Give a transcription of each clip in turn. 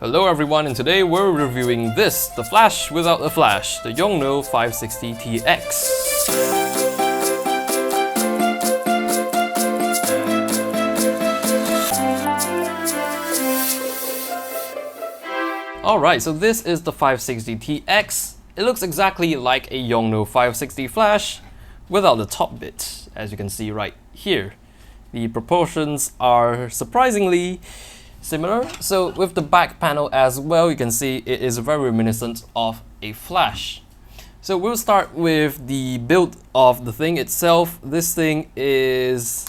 Hello everyone, and today we're reviewing this, the flash without a flash, the Yongnuo 560TX. Alright, so this is the 560TX. It looks exactly like a Yongnuo 560 flash without the top bit, as you can see right here. The proportions are surprisingly similar. So with the back panel as well, you can see it is very reminiscent of a flash. So we'll start with the build of the thing itself. This thing is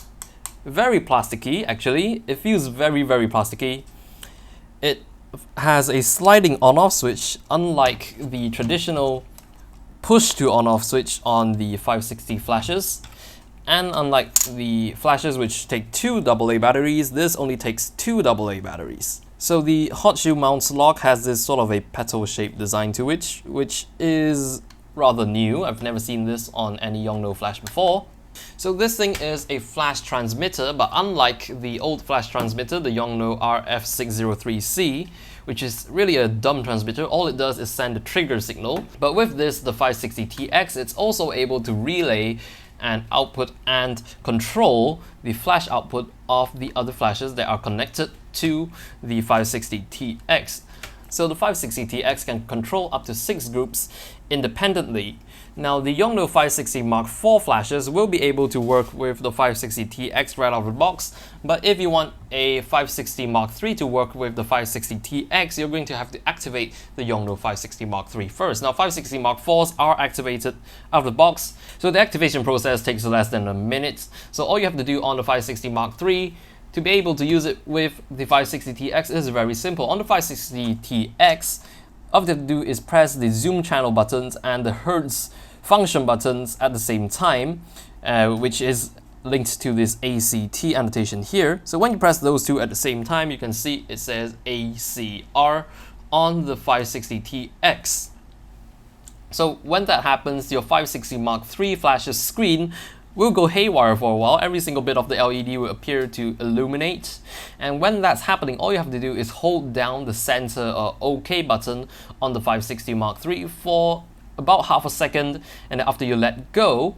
very plasticky actually. It feels very plasticky. It has a sliding on-off switch, unlike the traditional push to on-off switch on the 560 flashes. And unlike the flashes which take two AA batteries, this only takes two AA batteries. So the hot shoe mounts lock has this sort of a petal-shaped design to it, which is rather new. I've never seen this on any Yongnuo flash before. So this thing is a flash transmitter, but unlike the old flash transmitter, the Yongnuo RF603C, which is really a dumb transmitter, all it does is send a trigger signal. But with this, the 560TX, it's also able to relay and output and control the flash output of the other flashes that are connected to the 560TX. So the 560TX can control up to 6 groups independently. Now the Yongnuo 560 Mark IV flashes will be able to work with the 560TX right out of the box, but if you want a 560 Mark III to work with the 560TX, you're going to have to activate the Yongnuo 560 Mark III first. Now 560 Mark IVs are activated out of the box, so the activation process takes less than a minute. So all you have to do on the 560 Mark III to be able to use it with the 560TX is very simple. On the 560TX, all you have to do is press the zoom channel buttons and the Hertz function buttons at the same time, which is linked to this ACT annotation here. So when you press those two at the same time, you can see it says ACR on the 560TX. So when that happens, your 560 Mark III flash's screen will go haywire for a while. Every single bit of the LED will appear to illuminate. And when that's happening, all you have to do is hold down the center or OK button on the 560 Mark III for about half a second, and after you let go,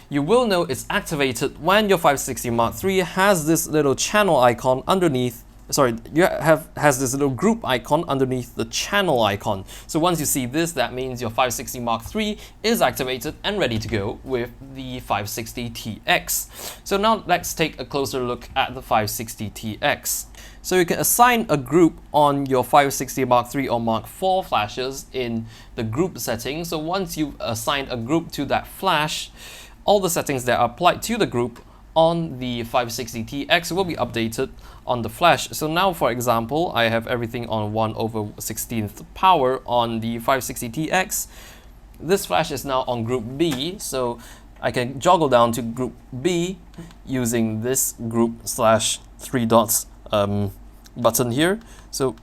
you will know it's activated when your 560 Mark III has this little channel icon underneath. Has this little group icon underneath the channel icon. So once you see this, that means your 560 Mark III is activated and ready to go with the 560TX. So now let's take a closer look at the 560TX. So you can assign a group on your 560 Mark III or Mark IV flashes in the group setting. So once you've assigned a group to that flash, all the settings that are applied to the group on the 560TX will be updated on the flash. So now, for example, I have everything on 1/16th power on the 560TX. This flash is now on group B, so I can joggle down to group B using this group /3 dots button here. So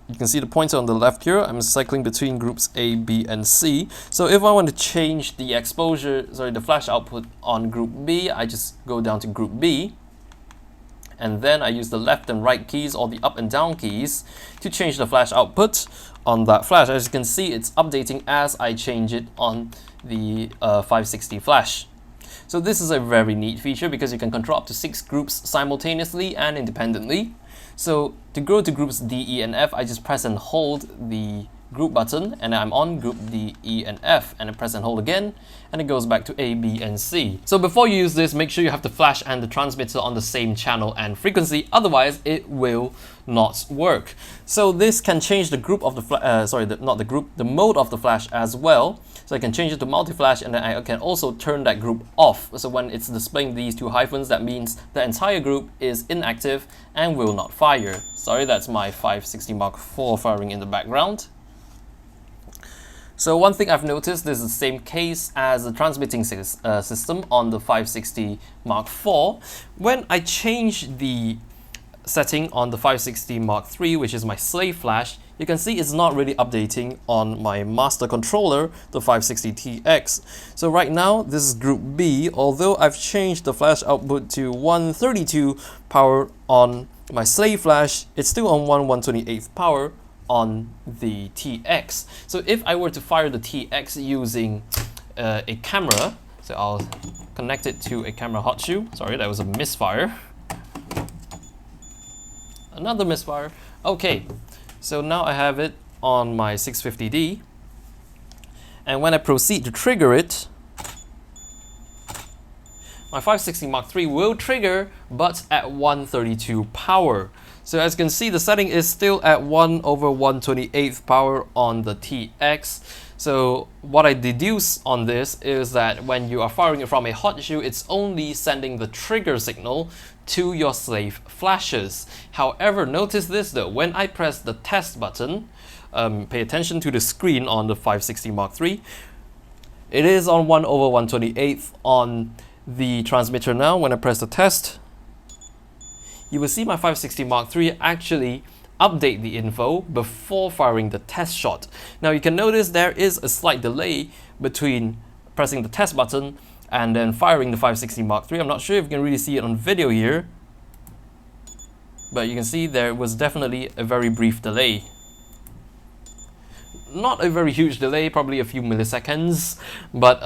you can see the pointer on the left here. I'm cycling between groups A, B, and C. So if I want to change the the flash output on group B, I just go down to group B, and then I use the left and right keys or the up and down keys to change the flash output on that flash. As you can see, it's updating as I change it on the 560 flash. So this is a very neat feature because you can control up to 6 groups simultaneously and independently. So to go to groups D, E, and F, I just press and hold the group button, and I'm on group D, E, and F, and I press and hold again, and it goes back to A, B, and C. So before you use this, make sure you have the flash and the transmitter on the same channel and frequency, otherwise it will not work. So this can change the group of the the mode of the flash as well. So I can change it to multi-flash, and then I can also turn that group off. So when it's displaying these two hyphens, that means the entire group is inactive and will not fire. Sorry, that's my 560 Mark IV firing in the background. So one thing I've noticed, this is the same case as the transmitting system on the 560 Mark IV. When I change the setting on the 560 Mark III, which is my slave flash, you can see it's not really updating on my master controller, the 560TX. So right now, this is group B, although I've changed the flash output to 132 power on my slave flash, it's still on 1/128th power on the TX. So if I were to fire the TX using a camera, so I'll connect it to a camera hot shoe. Sorry, that was a misfire. Another misfire. Okay, so now I have it on my 650D. And when I proceed to trigger it, my 560 Mark III will trigger, but at 132 power. So as you can see, the setting is still at 1/128th power on the TX. So what I deduce on this is that when you are firing it from a hot shoe, it's only sending the trigger signal to your slave flashes. However, notice this though, when I press the test button, pay attention to the screen on the 560 Mark III, it is on 1/128th on the transmitter now. When I press the test, you will see my 560 Mark III actually update the info before firing the test shot. Now you can notice there is a slight delay between pressing the test button and then firing the 560 Mark III. I'm not sure if you can really see it on video here, but you can see there was definitely a very brief delay. Not a very huge delay, probably a few milliseconds, but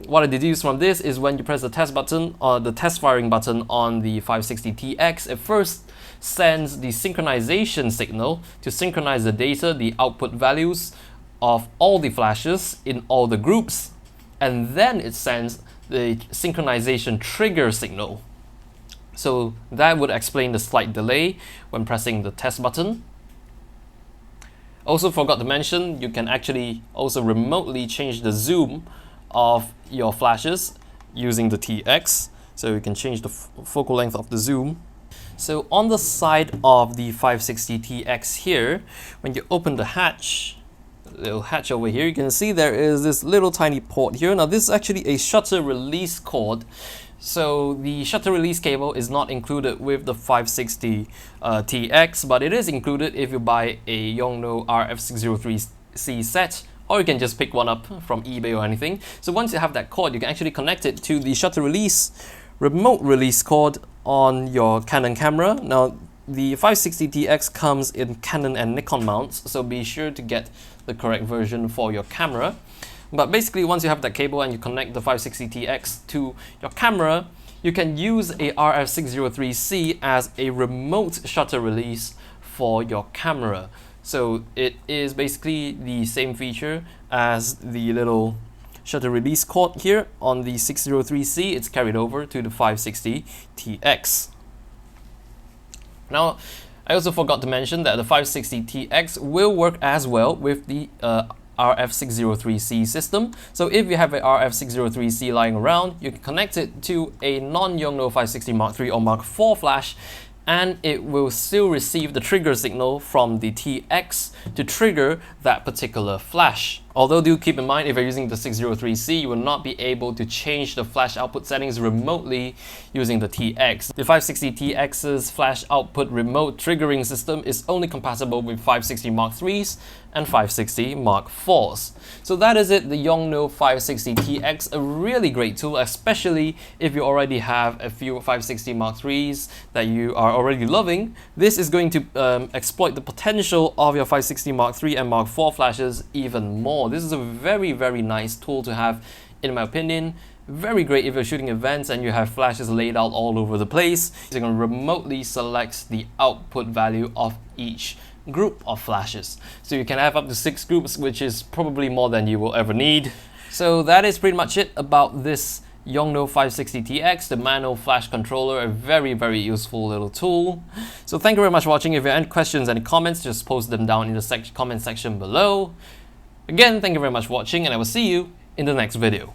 what I deduce from this is when you press the test button or the test firing button on the 560TX, it first sends the synchronization signal to synchronize the data, the output values of all the flashes in all the groups, and then it sends the synchronization trigger signal. So that would explain the slight delay when pressing the test button. Also forgot to mention, you can actually also remotely change the zoom of your flashes using the TX. So you can change the focal length of the zoom. So on the side of the 560TX here, when you open the hatch, little hatch over here, you can see there is this little tiny port here. Now this is actually a shutter release cord. So the shutter release cable is not included with the 560TX, but it is included if you buy a Yongnuo RF603C set, or you can just pick one up from eBay or anything. So once you have that cord, you can actually connect it to the shutter release remote release cord on your Canon camera. Now the 560TX comes in Canon and Nikon mounts, so be sure to get the correct version for your camera. But basically, once you have that cable and you connect the 560TX to your camera, you can use a RF603C as a remote shutter release for your camera. So it is basically the same feature as the little shutter release cord here on the 603C. It's carried over to the 560TX. Now, I also forgot to mention that the 560TX will work as well with the RF603C system. So if you have a RF603C lying around, you can connect it to a non-Yongnuo 560 Mark III or Mark IV flash, and it will still receive the trigger signal from the TX to trigger that particular flash. Although do keep in mind, if you're using the 603C, you will not be able to change the flash output settings remotely using the TX. The 560TX's flash output remote triggering system is only compatible with 560 Mark IIIs and 560 Mark IVs. So that is it, the Yongnuo 560TX, a really great tool, especially if you already have a few 560 Mark IIIs that you are already loving. This is going to exploit the potential of your 560 Mark III and Mark IV flashes even more. This is a very, very nice tool to have, in my opinion. Very great if you're shooting events and you have flashes laid out all over the place. You can remotely select the output value of each group of flashes. So you can have up to 6 groups, which is probably more than you will ever need. So that is pretty much it about this Yongnuo 560TX, the manual flash controller, a very, very useful little tool. So thank you very much for watching. If you have any questions, any comments, just post them down in the comment section below. Again, thank you very much for watching, and I will see you in the next video.